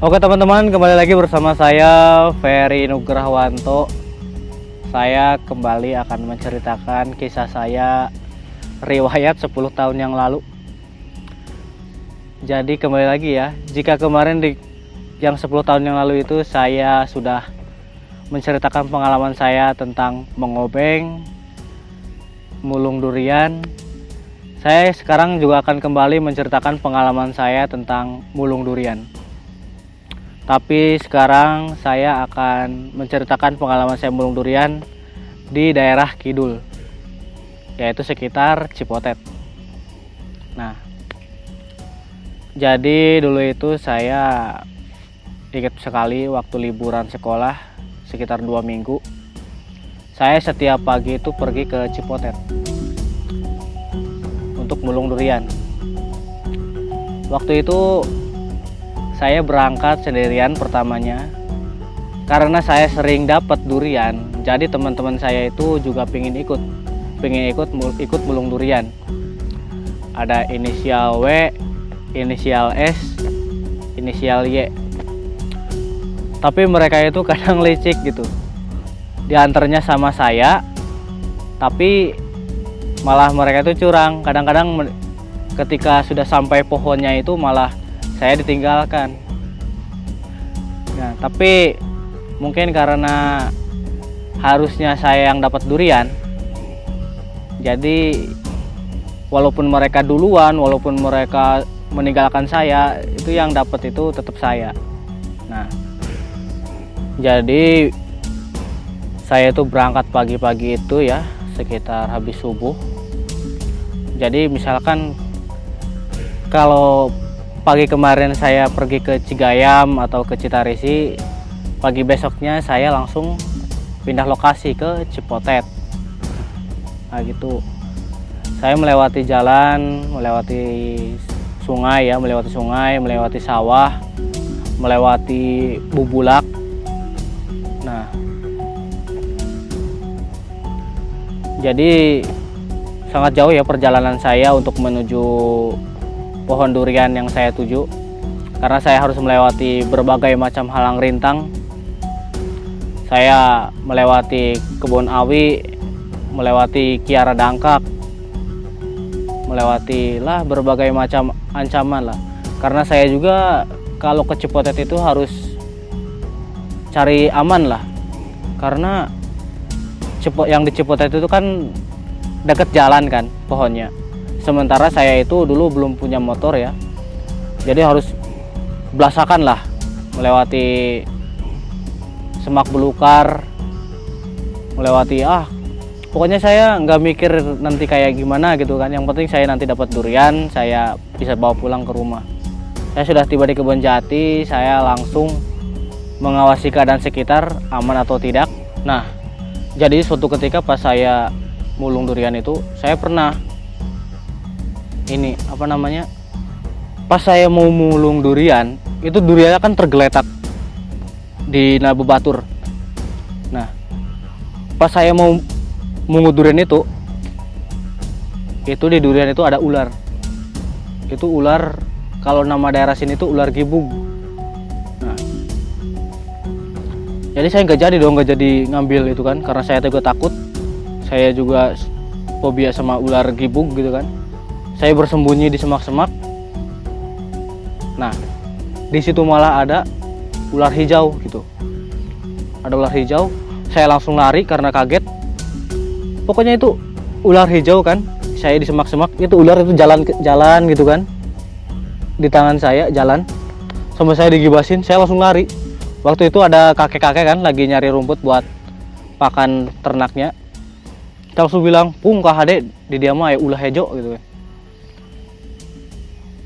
Oke teman-teman, kembali lagi bersama saya Ferry Nugrahwanto. Saya kembali akan menceritakan kisah saya riwayat 10 tahun yang lalu. Jadi kembali lagi ya, jika kemarin yang 10 tahun yang lalu itu saya sudah menceritakan pengalaman saya tentang mengobeng, mulung durian. Saya sekarang juga akan kembali menceritakan pengalaman saya tentang mulung durian. Tapi sekarang saya akan menceritakan pengalaman saya mulung durian di daerah Kidul, yaitu sekitar Cipotet. Nah, jadi dulu itu saya ingat sekali waktu liburan sekolah sekitar 2 minggu. Saya setiap pagi itu pergi ke Cipotet untuk mulung durian. Waktu itu saya berangkat sendirian pertamanya karena saya sering dapat durian. Jadi teman-teman saya itu juga pengen ikut mulung durian. Ada inisial W, inisial S, inisial Y. Tapi mereka itu kadang licik gitu. Diantarnya sama saya, tapi malah mereka itu curang. Kadang-kadang ketika sudah sampai pohonnya itu malah saya ditinggalkan. Nah, tapi mungkin karena harusnya saya yang dapat durian, jadi walaupun mereka duluan, walaupun mereka meninggalkan saya, itu yang dapat itu tetap saya. Nah, jadi saya itu berangkat pagi-pagi itu ya, sekitar habis subuh. Jadi misalkan kalau pagi kemarin saya pergi ke Cigayam atau ke Citarisi, pagi besoknya saya langsung pindah lokasi ke Cipotet. Nah gitu, saya melewati jalan, melewati sungai ya, melewati sawah, melewati bubulak. Nah, jadi sangat jauh ya perjalanan saya untuk menuju pohon durian yang saya tuju, karena saya harus melewati berbagai macam halang rintang. Saya melewati kebun awi, melewati kiara dangkak, melewati lah berbagai macam ancaman lah. Karena saya juga kalau ke Cipotet itu harus cari aman lah, karena yang di Cipotet itu kan deket jalan kan pohonnya. Sementara saya itu dulu belum punya motor ya, jadi harus belasakan lah melewati semak belukar, melewati pokoknya saya nggak mikir nanti kayak gimana gitu kan. Yang penting saya nanti dapat durian, saya bisa bawa pulang ke rumah. Saya sudah tiba di kebun jati, saya langsung mengawasi keadaan sekitar aman atau tidak. Nah, jadi suatu ketika pas saya mulung durian itu, saya pernah pas saya mau mulung durian itu duriannya kan tergeletak di nabu batur. Nah, pas saya mau mungut durian itu di durian itu ada ular. Itu ular, kalau nama daerah sini itu ular gibug. Nah, jadi saya nggak jadi ngambil itu kan, karena saya juga takut. Saya juga fobia sama ular gibug gitu kan. Saya bersembunyi di semak-semak. Nah, di situ malah ada ular hijau gitu. Ada ular hijau, saya langsung lari karena kaget. Pokoknya itu ular hijau kan, saya di semak-semak, itu ular itu jalan gitu kan. Di tangan saya jalan, sampai saya digibasin, saya langsung lari. Waktu itu ada kakek-kakek kan lagi nyari rumput buat pakan ternaknya. Kita langsung bilang, "Pung, Kak Hade, di dia mah ya ulah hijau gitu kan."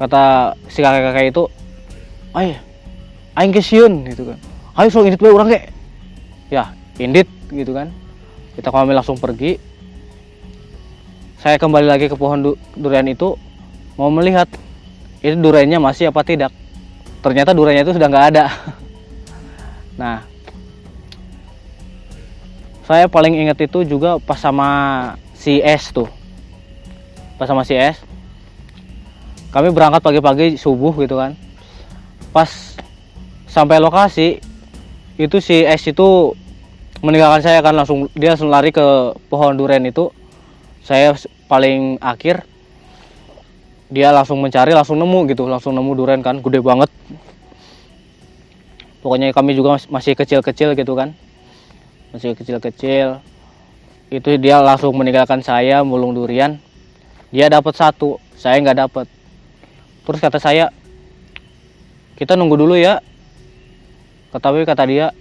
Kata si kakek-kakek itu, aing kesiun gitu kan. Ayo so indit we urang ge. Ya, indit gitu kan. Kami langsung pergi. Saya kembali lagi ke pohon durian itu, mau melihat itu duriannya masih apa tidak. Ternyata duriannya itu sudah nggak ada. Nah, saya paling ingat itu juga pas sama si S tuh. Pas sama si S, kami berangkat pagi-pagi subuh gitu kan. Pas sampai lokasi itu si S itu meninggalkan saya kan, dia langsung lari ke pohon durian itu. Saya paling akhir, dia langsung mencari, langsung nemu gitu, langsung nemu durian kan, gede banget. Pokoknya kami juga masih kecil-kecil gitu kan, masih kecil-kecil. Itu dia langsung meninggalkan saya mulung durian. Dia dapat 1, saya nggak dapat. Terus kata saya, kita nunggu dulu ya. Tapi kata dia,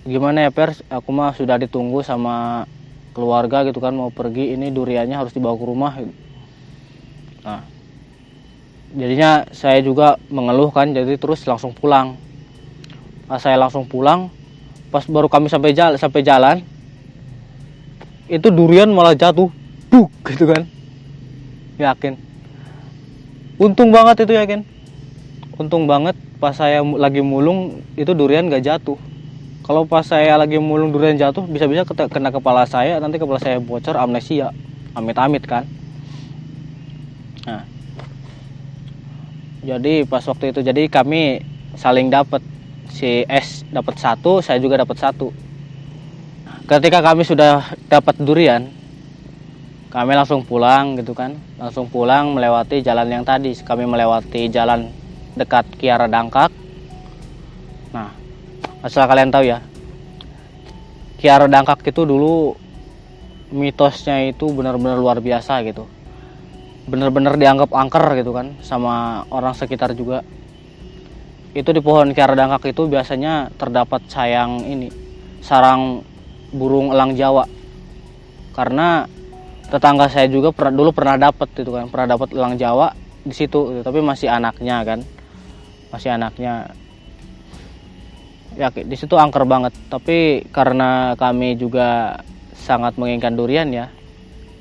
gimana ya Pers, aku mah sudah ditunggu sama keluarga gitu kan, mau pergi, ini duriannya harus dibawa ke rumah gitu. Nah, jadinya saya juga mengeluh kan, jadi terus langsung pulang. Pas saya langsung pulang, pas baru kami sampai jalan, itu durian malah jatuh, buk gitu kan. Yakin, untung banget itu, yakin, untung banget pas saya lagi mulung itu durian gak jatuh. Kalau pas saya lagi mulung durian jatuh, bisa-bisa kena kepala saya, nanti kepala saya bocor, amnesia, amit-amit kan. Nah, jadi pas waktu itu, jadi kami saling dapat, si S dapat 1, saya juga dapat 1. Ketika kami sudah dapat durian, kami langsung pulang gitu kan, langsung pulang melewati jalan yang tadi. Kami melewati jalan dekat Kiara Dangkak. Nah, asal kalian tahu ya, Kiara Dangkak itu dulu mitosnya itu benar-benar luar biasa gitu. Benar-benar dianggap angker gitu kan sama orang sekitar juga. Itu di pohon Kiara Dangkak itu biasanya terdapat sarang burung elang Jawa. Karena tetangga saya juga dulu pernah dapat gitu kan, pernah dapat elang Jawa di situ gitu, tapi masih anaknya kan. Masih anaknya. Ya di situ angker banget, tapi karena kami juga sangat menginginkan durian ya,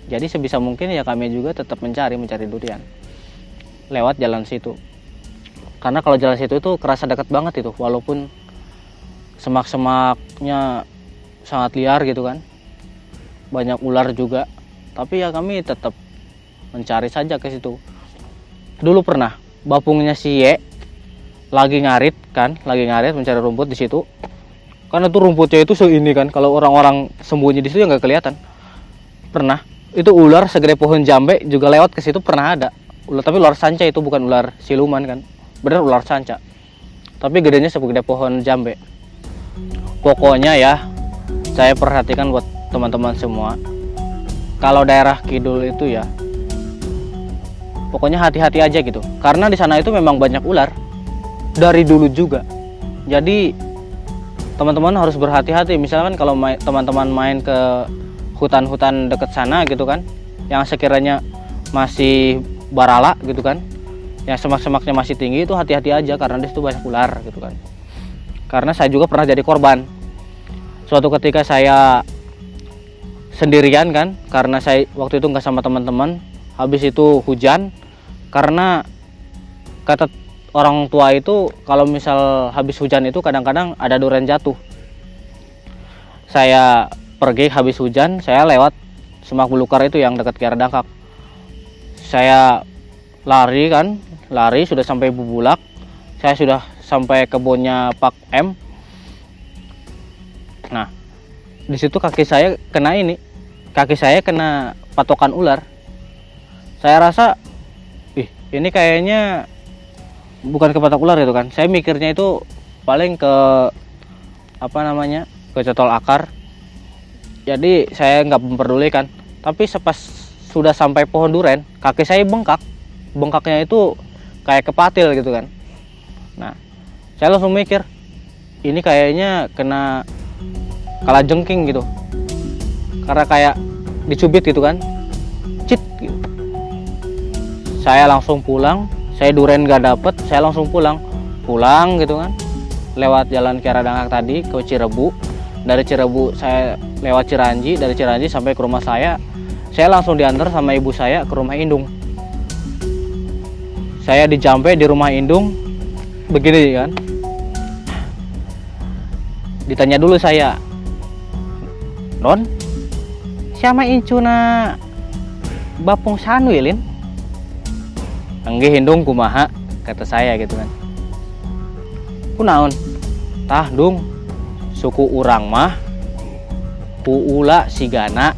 jadi sebisa mungkin ya kami juga tetap mencari durian lewat jalan situ. Karena kalau jalan situ itu kerasa dekat banget itu, walaupun semak-semaknya sangat liar gitu kan, banyak ular juga, tapi ya kami tetap mencari saja ke situ. Dulu pernah bapungnya si Y lagi ngarit mencari rumput di situ. Karena tuh rumputnya itu seini kan, kalau orang-orang sembunyi di situ ya nggak kelihatan. Pernah itu ular segede pohon jambe juga lewat ke situ, pernah ada ular, tapi ular sanca, itu bukan ular siluman kan, bener ular sanca, tapi gedenya segede pohon jambe. Pokoknya ya, saya perhatikan buat teman-teman semua, kalau daerah kidul itu ya pokoknya hati-hati aja gitu, karena di sana itu memang banyak ular dari dulu juga. Jadi teman-teman harus berhati-hati. Misalkan kalau teman-teman main ke hutan-hutan dekat sana gitu kan, yang sekiranya masih barala gitu kan, yang semak-semaknya masih tinggi, itu hati-hati aja karena di situ banyak ular gitu kan. Karena saya juga pernah jadi korban. Suatu ketika saya sendirian kan, karena saya waktu itu nggak sama teman-teman. Habis itu hujan, karena kata orang tua itu kalau misal habis hujan itu kadang-kadang ada durian jatuh. Saya pergi habis hujan, saya lewat semak belukar itu yang dekat Kiara Dangkak. Saya lari sudah sampai Bubulak. Saya sudah sampai kebunnya Pak M. Nah, di situ kaki saya kena patokan ular. Saya rasa, ini kayaknya bukan kepatok ular gitu kan. Saya mikirnya itu paling ke kecotol akar. Jadi saya nggak memperdulikan. Tapi pas sudah sampai pohon duren, kaki saya bengkaknya itu kayak kepatil gitu kan. Nah, saya langsung mikir, ini kayaknya kena kalajengking gitu, karena kayak dicubit gitu kan, cit gitu. Saya langsung pulang. Saya duren gak dapet, saya langsung pulang gitu kan, lewat jalan Kiara Dangkak tadi ke Cirebu. Dari Cirebu saya lewat Ciranji, dari Ciranji sampai ke rumah saya langsung diantar sama ibu saya ke rumah indung. Saya dijampe di rumah indung begini kan, ditanya dulu saya, "Non, siapa incuna bapung sanu ya, Lin?" "Enggih indung kumaha," kata saya gitu kan. "Kunaon?" Tah dung, suku urang mah puula sigana.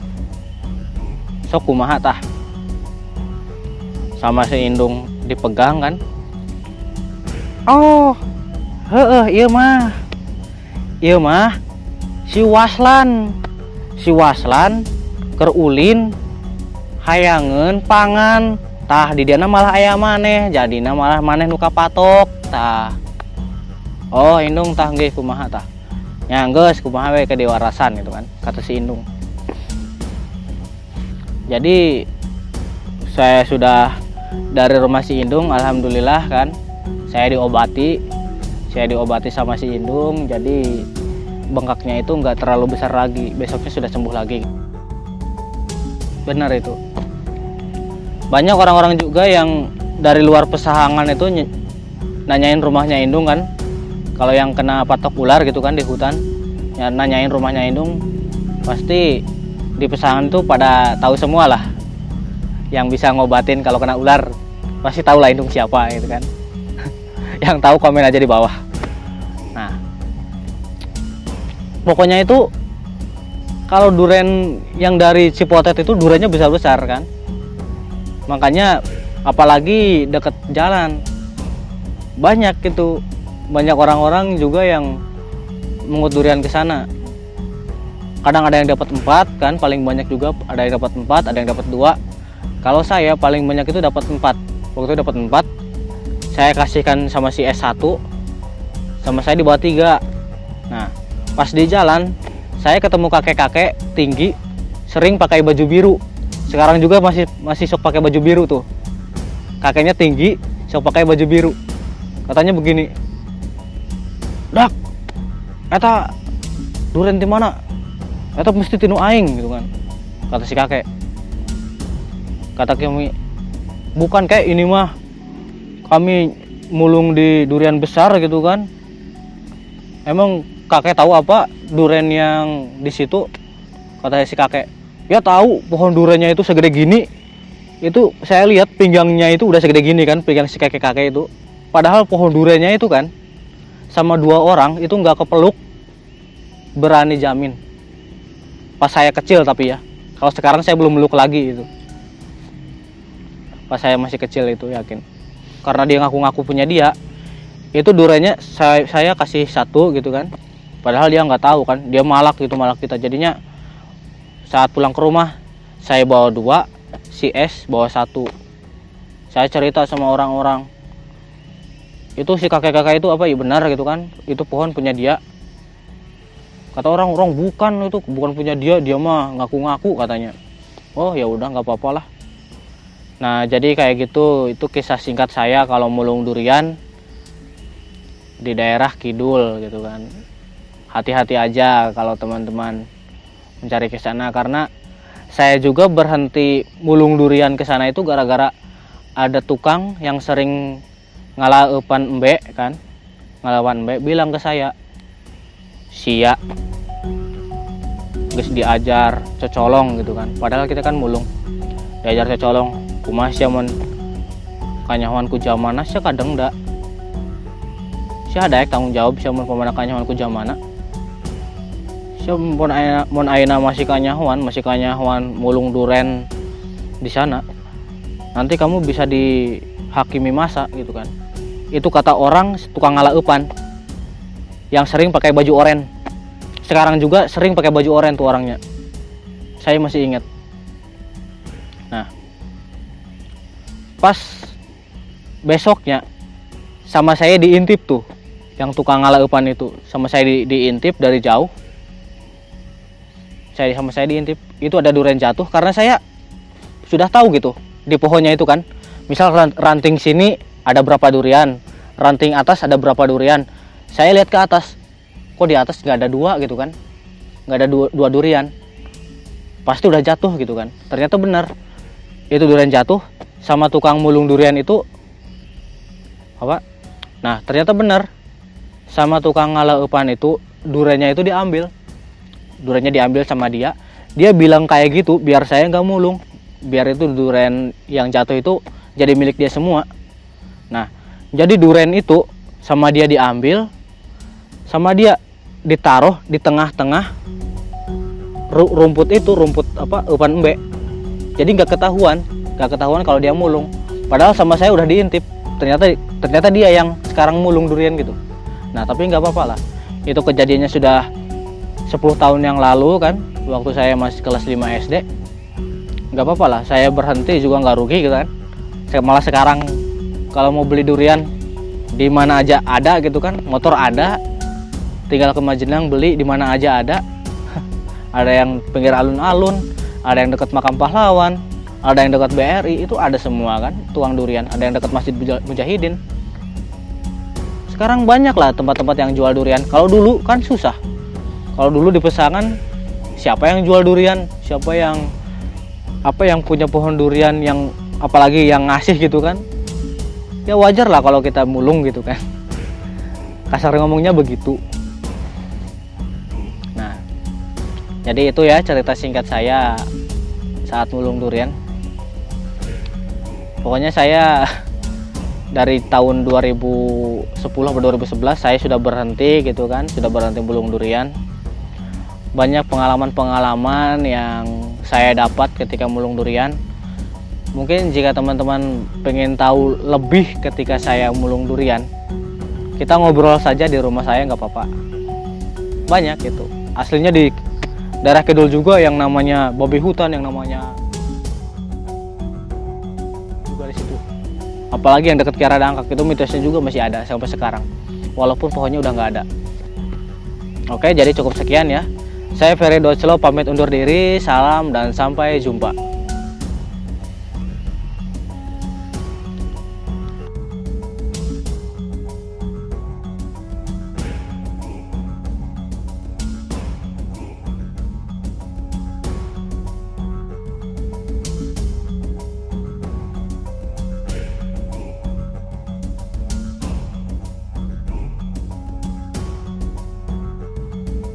Sok kumaha tah? Sama si Indung dipegang kan. Oh, iya mah si Waslan keur ulin hayangeun pangan, tah di diana malah aya maneh, jadina malah maneh nu kapatok tah. Oh Indung tah nggih kumaha tah? Nya geus kumaha we kedewarasan gitu kan, kata si Indung. Jadi saya sudah dari rumah si Indung, alhamdulillah kan, saya diobati sama si Indung, jadi bengkaknya itu nggak terlalu besar lagi, besoknya sudah sembuh lagi. Benar itu. Banyak orang-orang juga yang dari luar pesahangan itu nanyain rumahnya Indung kan, kalau yang kena patok ular gitu kan di hutan, ya nanyain rumahnya Indung, pasti di pesahangan itu pada tahu semua lah. Yang bisa ngobatin kalau kena ular pasti tahu lah Indung siapa gitu kan. Yang tahu komen aja di bawah. Nah, pokoknya itu kalau duren yang dari Cipotet itu durennya besar-besar kan. Makanya apalagi deket jalan banyak gitu, banyak orang-orang juga yang mengut durian ke sana. Kadang ada yang dapat 4 kan, paling banyak juga ada yang dapat 4, ada yang dapat 2. Kalau saya paling banyak itu dapat 4. Waktu itu dapat 4, saya kasihkan sama si S1, sama saya dibawa 3. Nah, pas di jalan saya ketemu kakek-kakek tinggi, sering pakai baju biru. Sekarang juga masih sok pakai baju biru tuh. Kakeknya tinggi, sok pakai baju biru. Katanya begini, "Dak, eta duren di mana? Eta mesti tinu aing," gitu kan. Kata si kakek. Kata kami, "Bukan kayak ini mah. Kami mulung di durian besar gitu kan." Emang kakek tahu apa duren yang di situ? Kata si kakek. "Ya tahu, pohon durennya itu segede gini. Itu saya lihat pinggangnya itu udah segede gini kan, pinggang si kakek-kakek itu. Padahal pohon durennya itu kan sama 2 orang itu nggak kepeluk, berani jamin. Pas saya kecil tapi ya. Kalau sekarang saya belum meluk lagi itu. Pas saya masih kecil itu yakin. Karena dia ngaku-ngaku punya dia. Itu durennya saya kasih 1 gitu kan. Padahal dia nggak tahu kan. Dia malak gitu, malak kita. Jadinya saat pulang ke rumah saya bawa 2, si S bawa 1. Saya cerita sama orang-orang. Itu si kakek-kakek itu apa ya benar gitu kan. Itu pohon punya dia. Kata orang-orang bukan punya dia mah ngaku-ngaku katanya. Oh ya udah nggak apa-apa lah. Nah jadi kayak gitu, itu kisah singkat saya kalau mulung durian di daerah Kidul gitu kan. Hati-hati aja kalau teman-teman mencari ke sana, karena saya juga berhenti mulung durian ke sana itu gara-gara ada tukang yang sering ngalaeupan embe kan. Ngalawan embe bilang ke saya, "Sia geus diajar cocolong gitu kan." Padahal kita kan mulung diajar cocolong, kumaha sia mun kanyahoan ku jamana sia kadang da sia daek tanggung jawab sia mun pamana kanyahoan ku jamana sia mun ayeuna masih kanyahoan mulung duren di sana, nanti kamu bisa dihakimi masa gitu kan. Itu kata orang tukang ngalaeupan yang sering pakai baju oren. Sekarang juga sering pakai baju oren tuh orangnya. Saya masih ingat. Nah, pas besoknya sama saya diintip tuh, yang tukang ngalaeupan itu sama saya diintip dari jauh. Sama saya diintip, itu ada durian jatuh karena saya sudah tahu gitu di pohonnya itu kan. Misal ranting sini ada berapa durian, ranting atas ada berapa durian. Saya lihat ke atas, kok di atas nggak ada 2 gitu kan, nggak ada dua durian, pasti udah jatuh gitu kan. Ternyata benar, itu durian jatuh sama tukang mulung durian itu apa. Nah ternyata benar, sama tukang ngalaeupan itu duriannya itu diambil sama dia bilang kayak gitu biar saya nggak mulung, biar itu durian yang jatuh itu jadi milik dia semua. Nah jadi durian itu sama dia diambil, sama dia ditaruh di tengah-tengah rumput itu, rumput apa, umpan embe. Jadi nggak ketahuan kalau dia mulung. Padahal sama saya udah diintip, ternyata dia yang sekarang mulung durian gitu. Nah tapi nggak apa-apa lah, itu kejadiannya sudah 10 tahun yang lalu kan, waktu saya masih kelas 5 SD. Nggak apa-apa lah, saya berhenti juga nggak rugi gitu kan. Malah sekarang kalau mau beli durian di mana aja ada gitu kan, motor ada, tinggal ke Majenang beli di mana aja ada. Ada yang pinggir alun-alun, ada yang dekat makam pahlawan, ada yang dekat BRI, itu ada semua kan tuang durian. Ada yang dekat Masjid Mujahidin. Sekarang banyak lah tempat-tempat yang jual durian. Kalau dulu kan susah. Kalau dulu di Pesangan, siapa yang jual durian, siapa yang punya pohon durian, yang apalagi yang ngasih gitu kan, ya wajar lah kalau kita mulung gitu kan. Kasar ngomongnya begitu. Nah, jadi itu ya cerita singkat saya saat mulung durian. Pokoknya saya dari tahun 2010 atau 2011 saya sudah berhenti gitu kan, sudah berhenti mulung durian. Banyak pengalaman-pengalaman yang saya dapat ketika mulung durian. Mungkin jika teman-teman pengen tahu lebih ketika saya mulung durian, kita ngobrol saja di rumah saya, nggak apa-apa. Banyak itu. Aslinya di daerah Kidul juga yang namanya babi hutan, yang namanya juga di situ. Apalagi yang dekat Kiara Dangkak itu mitosnya juga masih ada sampai sekarang. Walaupun pohonnya udah nggak ada. Oke, jadi cukup sekian ya. Saya Ferry Docelo pamit undur diri. Salam dan sampai jumpa.